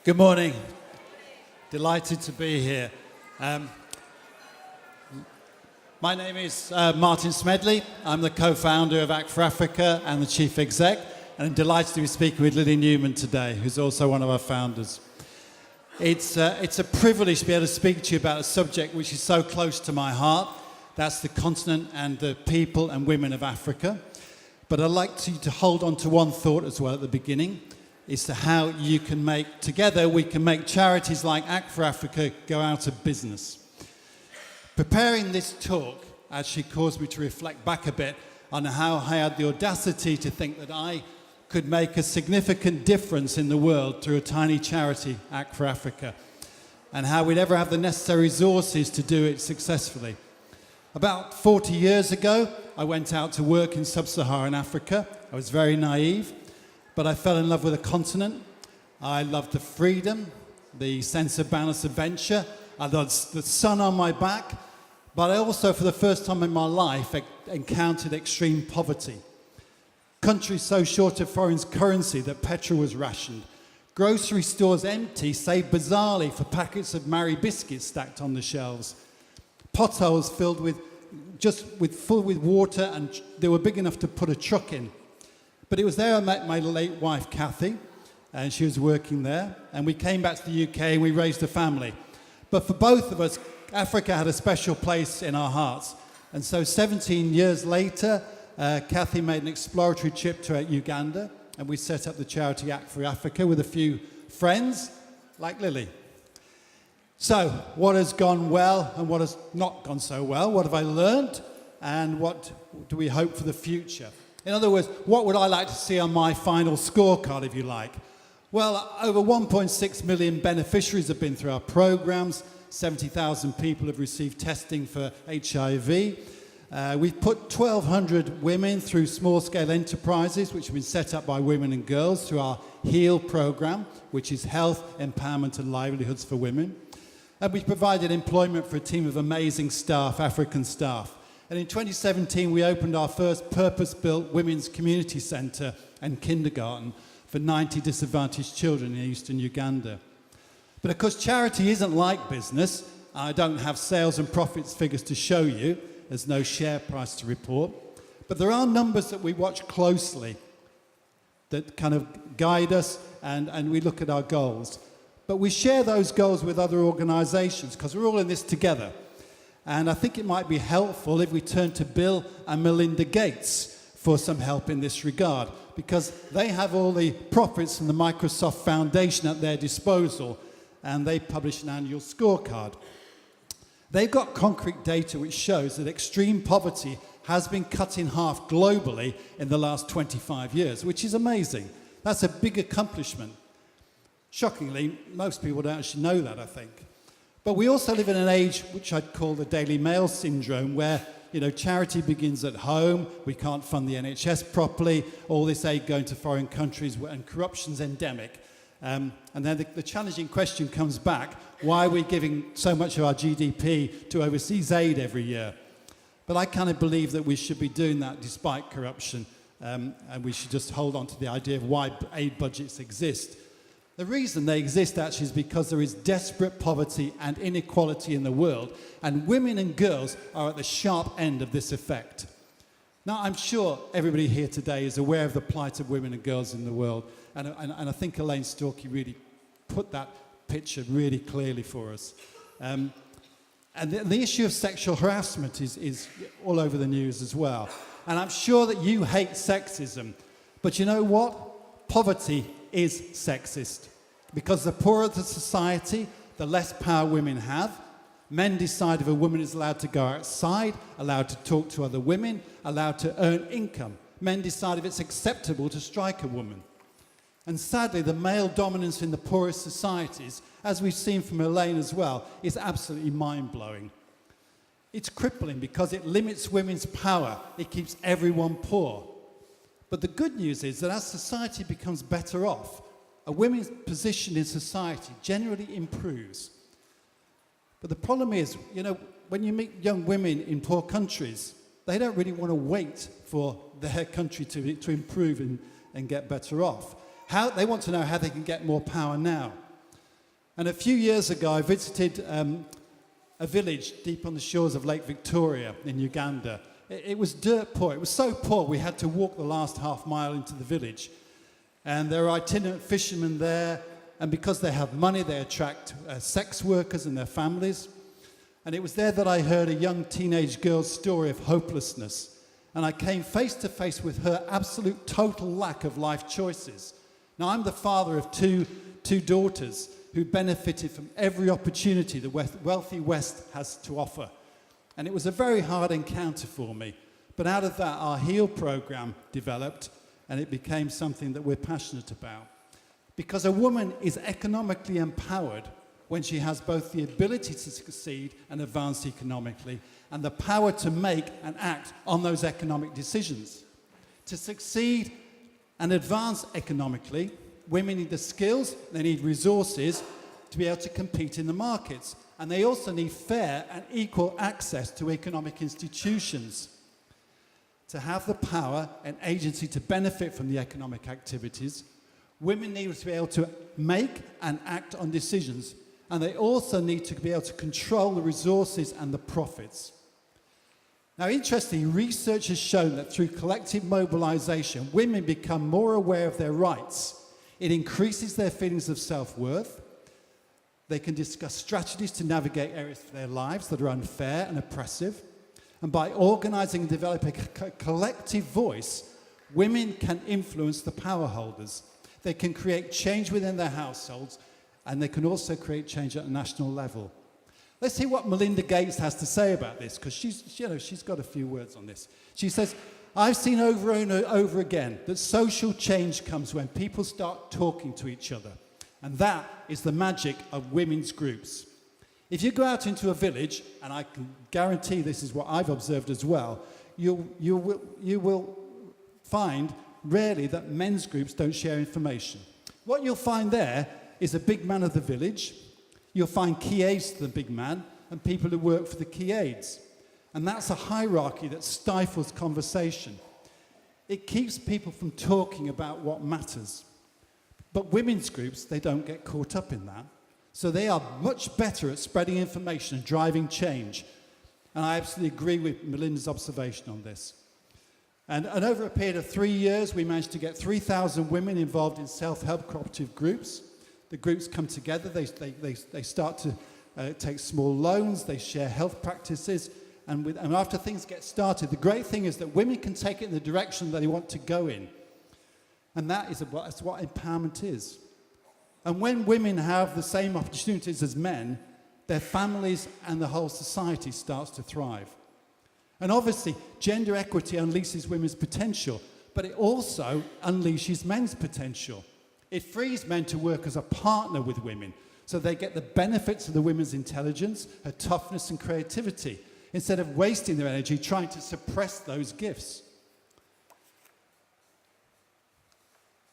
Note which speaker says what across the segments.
Speaker 1: Good morning. Delighted to be here. My name is Martin Smedley. I'm the co-founder of Act for Africa and the chief exec, and I'm delighted to be speaking with Lily Newman today, who's also one of our founders. It's a privilege to be able to speak to you about a subject which is so close to my heart. That's the continent and the people and women of Africa. But I'd like you to hold on to one thought as well at the beginning, as to how you can make, together we can make charities like Act for Africa go out of business. Preparing this talk actually caused me to reflect back a bit on how I had the audacity to think that I could make a significant difference in the world through a tiny charity, Act for Africa, and how we'd ever have the necessary resources to do it successfully. About 40 years ago, I went out to work in sub-Saharan Africa. I was very naive, but I fell in love with the continent. I loved the freedom, the sense of boundless adventure. I loved the sun on my back, but I also, for the first time in my life, encountered extreme poverty. Countries so short of foreign currency that petrol was rationed. Grocery stores empty, save bizarrely for packets of Marie biscuits stacked on the shelves. Potholes filled full with water, and they were big enough to put a truck in. But it was there I met my late wife, Kathy, and she was working there. And we came back to the UK and we raised a family. But for both of us, Africa had a special place in our hearts. And so 17 years later, Kathy made an exploratory trip to Uganda, and we set up the charity Act for Africa with a few friends like Lily. So, what has gone well and what has not gone so well? What have I learned? And what do we hope for the future? In other words, what would I like to see on my final scorecard, if you like? Well, over 1.6 million beneficiaries have been through our programs. 70,000 people have received testing for HIV. We've put 1,200 women through small-scale enterprises, which have been set up by women and girls through our HEAL program, which is Health, Empowerment and Livelihoods for Women. And we've provided employment for a team of amazing staff, African staff. And in 2017, we opened our first purpose-built women's community centre and kindergarten for 90 disadvantaged children in eastern Uganda. But of course, charity isn't like business. I don't have sales and profits figures to show you. There's no share price to report. But there are numbers that we watch closely that kind of guide us, and we look at our goals. But we share those goals with other organisations because we're all in this together. And I think it might be helpful if we turn to Bill and Melinda Gates for some help in this regard, because they have all the profits from the Microsoft Foundation at their disposal, and they publish an annual scorecard. They've got concrete data which shows that extreme poverty has been cut in half globally in the last 25 years, which is amazing. That's a big accomplishment. Shockingly, most people don't actually know that, I think. But we also live in an age which I'd call the Daily Mail syndrome, where charity begins at home, we can't fund the NHS properly, all this aid going to foreign countries, and corruption's endemic. And then the challenging question comes back, why are we giving so much of our GDP to overseas aid every year? But I kind of believe that we should be doing that despite corruption, and we should just hold on to the idea of why aid budgets exist. The reason they exist actually is because there is desperate poverty and inequality in the world, and women and girls are at the sharp end of this effect. Now, I'm sure everybody here today is aware of the plight of women and girls in the world, and I think Elaine Storkey really put that picture really clearly for us. And the issue of sexual harassment is all over the news as well. And I'm sure that you hate sexism, but you know what? Poverty is sexist, because the poorer the society, the less power women have. Men decide if a woman is allowed to go outside, allowed to talk to other women, allowed to earn income. Men decide if it's acceptable to strike a woman. And sadly, the male dominance in the poorest societies, as we've seen from Elaine as well, is absolutely mind-blowing. It's crippling because it limits women's power. It keeps everyone poor. But the good news is that as society becomes better off, a woman's position in society generally improves. But the problem is, when you meet young women in poor countries, they don't really want to wait for their country to improve and get better off. They want to know how they can get more power now. And a few years ago, I visited a village deep on the shores of Lake Victoria in Uganda. It was dirt poor. It was so poor we had to walk the last half mile into the village. And there are itinerant fishermen there, and because they have money, they attract sex workers and their families. And it was there that I heard a young teenage girl's story of hopelessness. And I came face to face with her absolute total lack of life choices. Now, I'm the father of two daughters who benefited from every opportunity the wealthy West has to offer. And it was a very hard encounter for me. But out of that, our HEAL program developed, and it became something that we're passionate about. Because a woman is economically empowered when she has both the ability to succeed and advance economically, and the power to make and act on those economic decisions. To succeed and advance economically, women need the skills, they need resources to be able to compete in the markets. And they also need fair and equal access to economic institutions. To have the power and agency to benefit from the economic activities, women need to be able to make and act on decisions. And they also need to be able to control the resources and the profits. Now, interestingly, research has shown that through collective mobilization, women become more aware of their rights. It increases their feelings of self-worth. They can discuss strategies to navigate areas of their lives that are unfair and oppressive. And by organizing and developing a collective voice, women can influence the power holders. They can create change within their households, and they can also create change at a national level. Let's hear what Melinda Gates has to say about this, because she's got a few words on this. She says, I've seen over and over again that social change comes when people start talking to each other. And that is the magic of women's groups. If you go out into a village, and I can guarantee this is what I've observed as well, you will find rarely that men's groups don't share information. What you'll find there is a big man of the village. You'll find key aides to the big man and people who work for the key aides. And that's a hierarchy that stifles conversation. It keeps people from talking about what matters. But women's groups, they don't get caught up in that. So they are much better at spreading information and driving change. And I absolutely agree with Melinda's observation on this. And over a period of 3 years, we managed to get 3,000 women involved in self-help cooperative groups. The groups come together, they start to take small loans, they share health practices, and after things get started, the great thing is that women can take it in the direction that they want to go in. And that's what empowerment is. And when women have the same opportunities as men, their families and the whole society starts to thrive. And obviously, gender equity unleashes women's potential, but it also unleashes men's potential. It frees men to work as a partner with women, so they get the benefits of the women's intelligence, her toughness and creativity, instead of wasting their energy trying to suppress those gifts.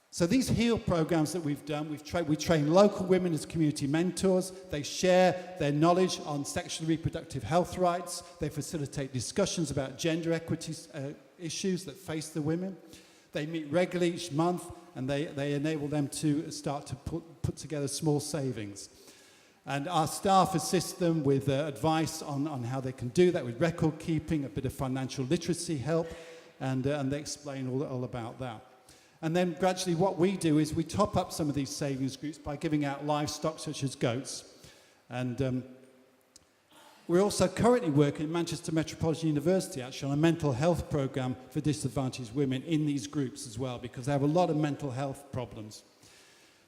Speaker 1: So these HEAL programs that we've done, we train local women as community mentors. They share their knowledge on sexual and reproductive health rights. They facilitate discussions about gender equity issues that face the women. They meet regularly each month, and they enable them to start to put together small savings. And our staff assist them with advice on how they can do that, with record keeping, a bit of financial literacy help, and they explain all about that. And then gradually what we do is we top up some of these savings groups by giving out livestock such as goats. And we're also currently working at Manchester Metropolitan University actually on a mental health program for disadvantaged women in these groups as well, because they have a lot of mental health problems.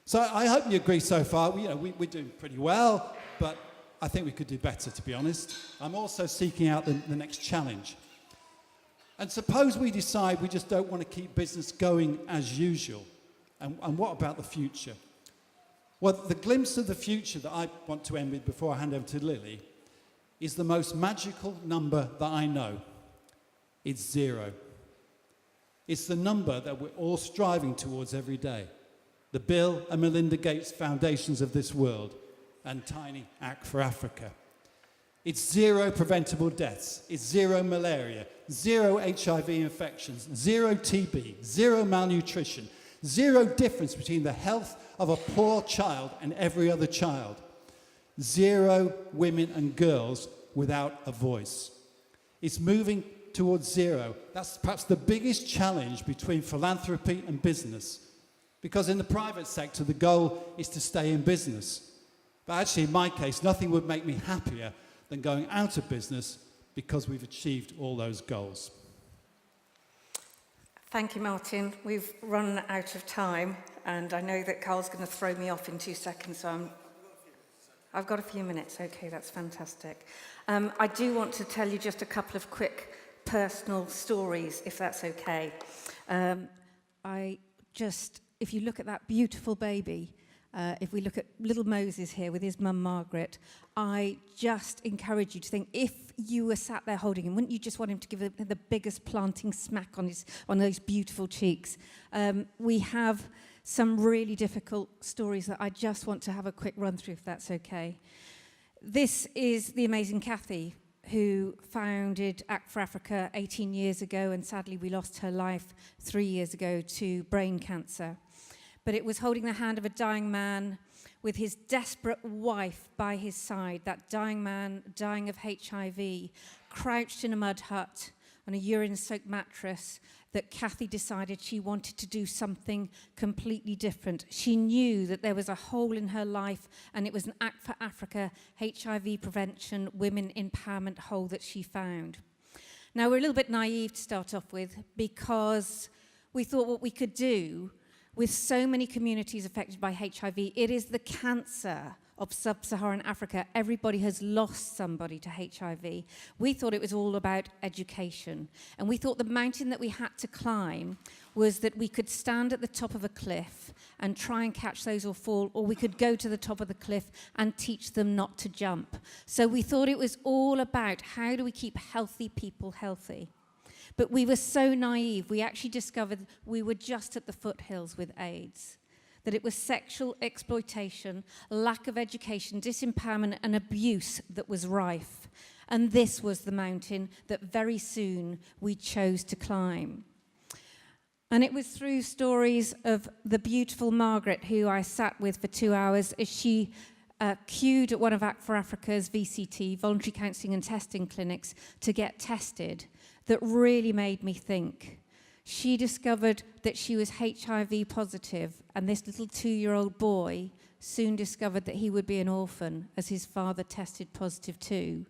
Speaker 1: So I hope you agree so far. We're doing pretty well, but I think we could do better, to be honest. I'm also seeking out the next challenge. And suppose we decide we just don't want to keep business going as usual. And what about the future? Well, the glimpse of the future that I want to end with before I hand over to Lily is the most magical number that I know. It's 0. It's the number that we're all striving towards every day. The Bill and Melinda Gates Foundations of this world and Tiny Act for Africa. It's 0 preventable deaths. It's 0 malaria, 0 HIV infections, 0 TB, 0 malnutrition, 0 difference between the health of a poor child and every other child. 0 women and girls without a voice. It's moving towards 0. That's perhaps the biggest challenge between philanthropy and business. Because in the private sector, the goal is to stay in business. But actually, in my case, nothing would make me happier than going out of business because we've achieved all those goals.
Speaker 2: Thank you, Martin. We've run out of time, and I know that Carl's going to throw me off in 2 seconds, so I've got a few minutes. Okay, that's fantastic. I do want to tell you just a couple of quick personal stories, if that's okay. If you look at that beautiful baby, if we look at little Moses here with his mum Margaret, I just encourage you to think, if you were sat there holding him, wouldn't you just want him to give him the biggest planting smack on those beautiful cheeks? We have some really difficult stories that I just want to have a quick run through, if that's okay. This is the amazing Kathy, who founded Act for Africa 18 years ago, and sadly we lost her life 3 years ago to brain cancer. But it was holding the hand of a dying man with his desperate wife by his side, that dying man dying of HIV, crouched in a mud hut on a urine-soaked mattress, that Kathy decided she wanted to do something completely different. She knew that there was a hole in her life, and it was an Act for Africa HIV prevention, women empowerment hole that she found. Now, we're a little bit naive to start off with, because we thought what we could do with so many communities affected by HIV, it is the cancer of sub-Saharan Africa. Everybody has lost somebody to HIV. We thought it was all about education. And we thought the mountain that we had to climb was that we could stand at the top of a cliff and try and catch those or fall, or we could go to the top of the cliff and teach them not to jump. So we thought it was all about how do we keep healthy people healthy. But we were so naive, we actually discovered we were just at the foothills with AIDS. That it was sexual exploitation, lack of education, disempowerment, and abuse that was rife. And this was the mountain that very soon we chose to climb. And it was through stories of the beautiful Margaret, who I sat with for 2 hours as she queued at one of Act for Africa's VCT, voluntary counselling and testing clinics, to get tested, that really made me think. She discovered that she was HIV positive, and this little 2-year-old boy soon discovered that he would be an orphan, as his father tested positive too.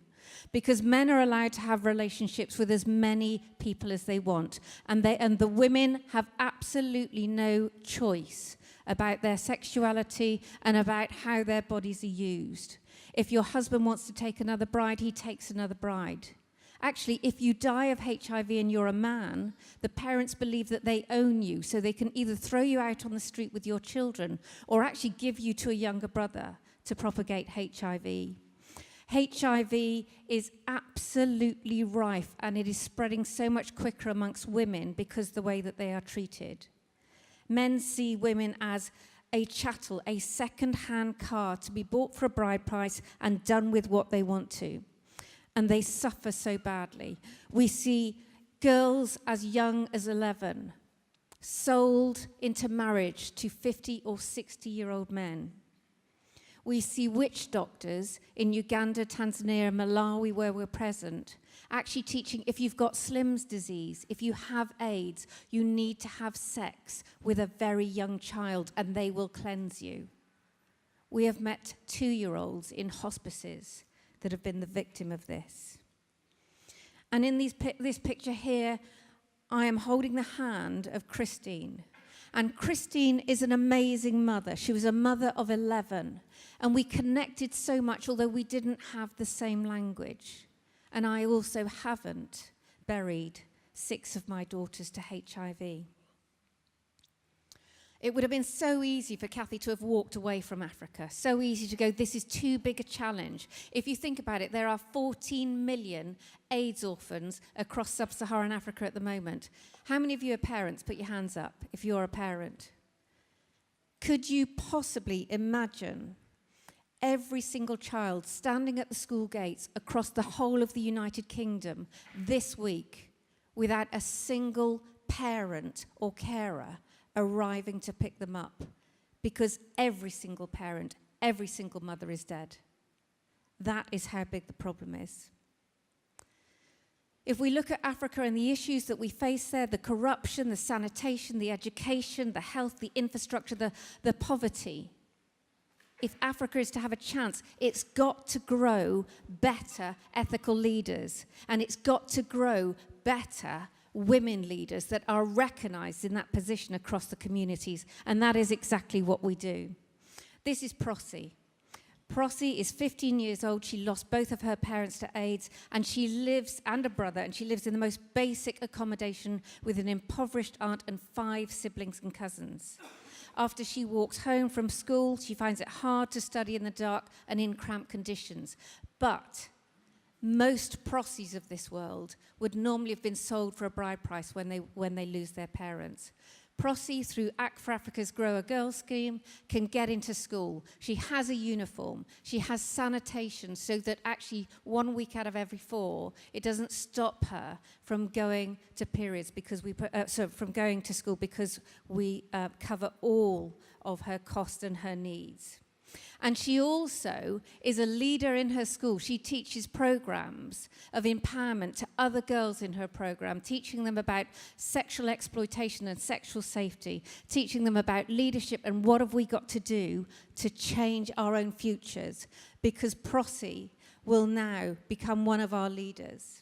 Speaker 2: Because men are allowed to have relationships with as many people as they want, and the women have absolutely no choice about their sexuality and about how their bodies are used. If your husband wants to take another bride, he takes another bride. Actually, if you die of HIV and you're a man, the parents believe that they own you, so they can either throw you out on the street with your children or actually give you to a younger brother to propagate HIV. HIV is absolutely rife, and it is spreading so much quicker amongst women because of the way that they are treated. Men see women as a chattel, a second-hand car to be bought for a bride price and done with what they want to. And they suffer so badly. We see girls as young as 11 sold into marriage to 50 or 60-year-old men. We see witch doctors in Uganda, Tanzania, Malawi, where we're present, actually teaching, if you've got Slim's disease, if you have AIDS, you need to have sex with a very young child and they will cleanse you. We have met 2-year-olds in hospices that have been the victim of this. And in this picture here, I am holding the hand of Christine. And Christine is an amazing mother. She was a mother of 11. And we connected so much, although we didn't have the same language. And I also haven't buried 6 of my daughters to HIV. It would have been so easy for Kathy to have walked away from Africa. So easy to go, this is too big a challenge. If you think about it, there are 14 million AIDS orphans across sub-Saharan Africa at the moment. How many of you are parents? Put your hands up if you're a parent. Could you possibly imagine every single child standing at the school gates across the whole of the United Kingdom this week without a single parent or carer arriving to pick them up, because every single parent, every single mother is dead? That is how big the problem is. If we look at Africa and the issues that we face there, the corruption, the sanitation, the education, the health, the infrastructure, the poverty, if Africa is to have a chance, it's got to grow better ethical leaders, and it's got to grow better women leaders that are recognized in that position across the communities, and that is exactly what we do. This is Prosy. Prosy is 15 years old. She lost both of her parents to AIDS, and she lives, and a brother, and she lives in the most basic accommodation with an impoverished aunt and 5 siblings and cousins. After she walks home from school, she finds it hard to study in the dark and in cramped conditions. But most Prosys of this world would normally have been sold for a bride price when they lose their parents. Prosy, through Act for Africa's Grow a Girl scheme, can get into school. She has a uniform. She has sanitation so that actually 1 week out of every 4, it doesn't stop her from going to periods because from going to school because we cover all of her cost and her needs. And she also is a leader in her school. She teaches programs of empowerment to other girls in her program, teaching them about sexual exploitation and sexual safety, teaching them about leadership and what have we got to do to change our own futures, because Prosy will now become one of our leaders.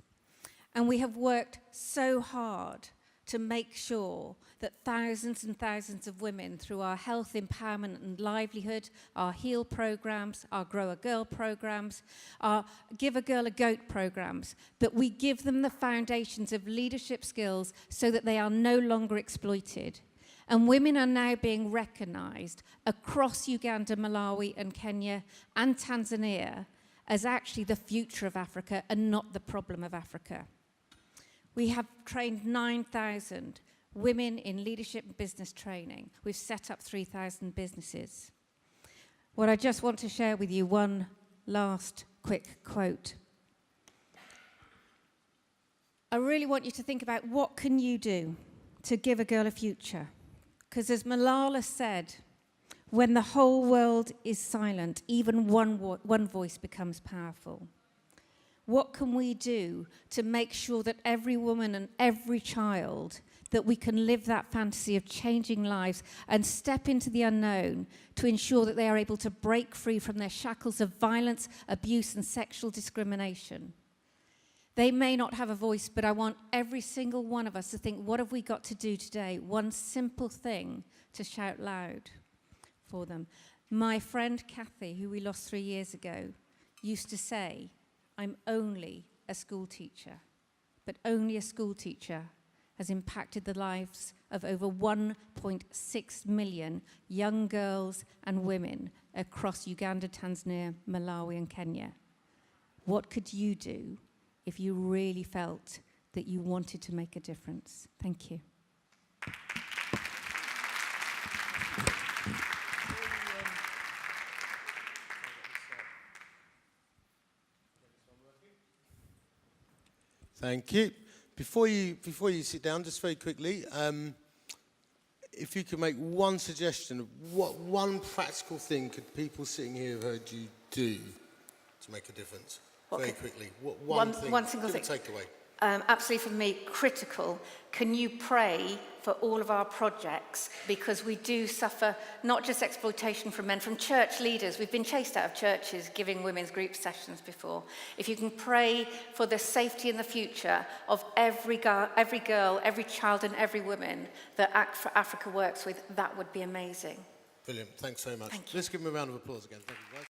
Speaker 2: And we have worked so hard to make sure that thousands and thousands of women, through our health, empowerment and livelihood, our HEAL programs, our Grow a Girl programs, our Give a Girl a Goat programs, that we give them the foundations of leadership skills so that they are no longer exploited. And women are now being recognized across Uganda, Malawi and Kenya and Tanzania as actually the future of Africa and not the problem of Africa. We have trained 9,000 women in leadership and business training. We've set up 3,000 businesses. What I just want to share with you, one last quick quote. I really want you to think about what can you do to give a girl a future? Because as Malala said, when the whole world is silent, even one voice becomes powerful. What can we do to make sure that every woman and every child, that we can live that fantasy of changing lives and step into the unknown to ensure that they are able to break free from their shackles of violence, abuse, and sexual discrimination? They may not have a voice, but I want every single one of us to think, what have we got to do today? One simple thing to shout loud for them. My friend Kathy, who we lost 3 years ago, used to say, I'm only a school teacher, but only a school teacher has impacted the lives of over 1.6 million young girls and women across Uganda, Tanzania, Malawi, and Kenya. What could you do if you really felt that you wanted to make a difference? Thank you.
Speaker 3: Thank you. Before you sit down, just very quickly, if you could make one suggestion of what one practical thing could people sitting here have heard you do to make a difference? Very quickly. What one thing?
Speaker 4: One single thing.
Speaker 3: Takeaway.
Speaker 4: Absolutely, for me, critical. Can you pray for all of our projects? Because we do suffer not just exploitation from men, from church leaders. We've been chased out of churches giving women's group sessions before. If you can pray for the safety in the future of every girl, every child and every woman that Act for Africa works with, that would be amazing.
Speaker 3: Brilliant. Thanks so much.
Speaker 4: Thank you.
Speaker 3: Let's give them a round of applause again. Thank you, guys.